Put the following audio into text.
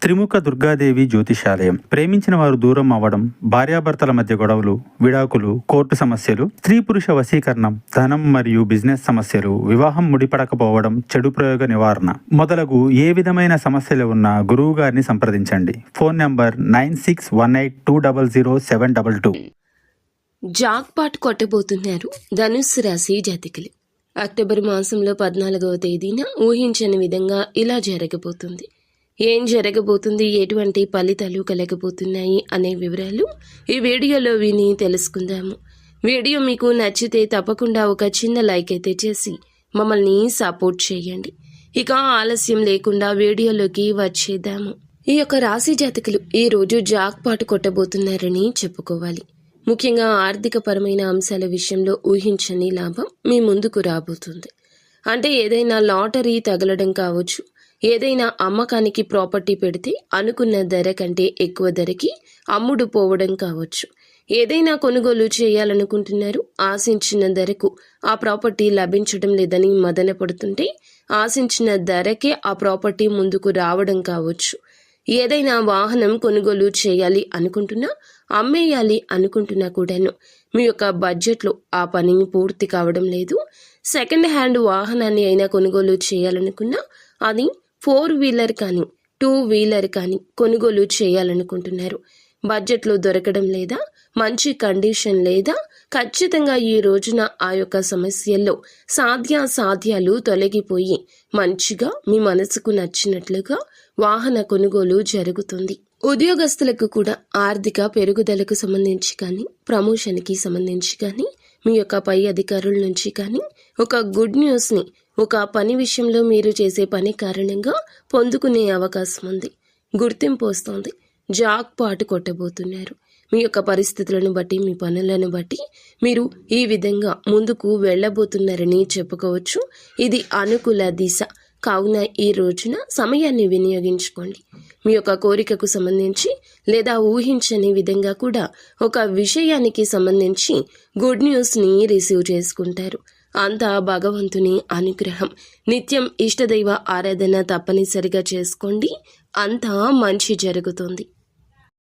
త్రిముఖ దుర్గాదేవి జ్యోతిషాలయం. ప్రేమించిన వారు దూరం అవ్వడం, భార్యాభర్తల మధ్య గొడవలు, విడాకులు, కోర్టు సమస్యలు, స్త్రీ పురుష వశీకరణం, ధనం మరియు బిజినెస్ సమస్యలు, వివాహం ముడిపడకపోవడం, చెడు ప్రయోగ నివారణ మొదలగు ఏ విధమైన సమస్యలు ఉన్నా గురువు గారిని సంప్రదించండి. Phone number 9618200722. జాక్పాట్ కొట్టబోతున్నారు ధనుస్సు రాశి జాతకులు. అక్టోబర్ మాసంలో 14వ తేదీన ఊహించని విధంగా ఇలా జరగబోతుంది. ఏం జరగబోతుంది, ఎటువంటి ఫలితాలు కలగబోతున్నాయి అనే వివరాలు ఈ వీడియోలో విని తెలుసుకుందాము. వీడియో మీకు నచ్చితే తప్పకుండా ఒక చిన్న లైక్ అయితే చేసి మమ్మల్ని సపోర్ట్ చేయండి. ఇక ఆలస్యం లేకుండా వీడియోలోకి వచ్చేద్దాము. ఈ యొక్క రాశి జాతకులు ఈ రోజు జాక్పాట్ కొట్టబోతున్నారని చెప్పుకోవాలి. ముఖ్యంగా ఆర్థిక పరమైన అంశాల విషయంలో ఊహించని లాభం మీ ముందుకు రాబోతుంది. అంటే ఏదైనా లాటరీ తగలడం కావచ్చు, ఏదైనా అమ్మకానికి ప్రాపర్టీ పెడితే అనుకున్న ధర కంటే ఎక్కువ ధరకి అమ్ముడు పోవడం కావచ్చు, ఏదైనా కొనుగోలు చేయాలనుకుంటున్నారు, ఆశించిన ధరకు ఆ ప్రాపర్టీ లభించడం లేదని మదన పడుతుంటే ఆశించిన ధరకే ఆ ప్రాపర్టీ ముందుకు రావడం కావచ్చు, ఏదైనా వాహనం కొనుగోలు చేయాలి అనుకుంటున్నా, అమ్మేయాలి అనుకుంటున్నా కూడాను మీ యొక్క బడ్జెట్లో ఆ పని పూర్తి కావడం లేదు. సెకండ్ హ్యాండ్ వాహనాన్ని అయినా కొనుగోలు చేయాలనుకున్నా, అది 4 వీలర్ కానీ 2 వీలర్ కానీ కొనుగోలు చేయాలనుకుంటున్నారు, బడ్జెట్లో దొరకడం లేదా, మంచి కండిషన్ లేదా, ఖచ్చితంగా ఈ రోజున ఆ యొక్క సమస్యల్లో సాధ్యాలు తొలగిపోయి మంచిగా మీ మనసుకు నచ్చినట్లుగా వాహన కొనుగోలు జరుగుతుంది. ఉద్యోగస్తులకు కూడా ఆర్థిక పెరుగుదలకు సంబంధించి కానీ, ప్రమోషన్కి సంబంధించి కానీ, మీ యొక్క పై అధికారుల నుంచి కానీ ఒక గుడ్ న్యూస్ని ఒక పని విషయంలో మీరు చేసే పని కారణంగా పొందుకునే అవకాశం ఉంది. గుర్తింపు వస్తుంది. జాక్పాట్ కొట్టబోతున్నారు. మీ యొక్క పరిస్థితులను బట్టి, మీ పనులను బట్టి మీరు ఈ విధంగా ముందుకు వెళ్ళబోతున్నారని చెప్పుకోవచ్చు. ఇది అనుకూల దిశ కావున ఈ రోజున సమయాన్ని వినియోగించుకోండి. మీ యొక్క కోరికకు సంబంధించి లేదా ఊహించని విధంగా కూడా ఒక విషయానికి సంబంధించి గుడ్ న్యూస్ని రిసీవ్ చేసుకుంటారు. అంతా భగవంతుని అనుగ్రహం. నిత్యం ఇష్టదైవ ఆరాధన తప్పనిసరిగా చేసుకోండి. అంతా మంచి జరుగుతుంది.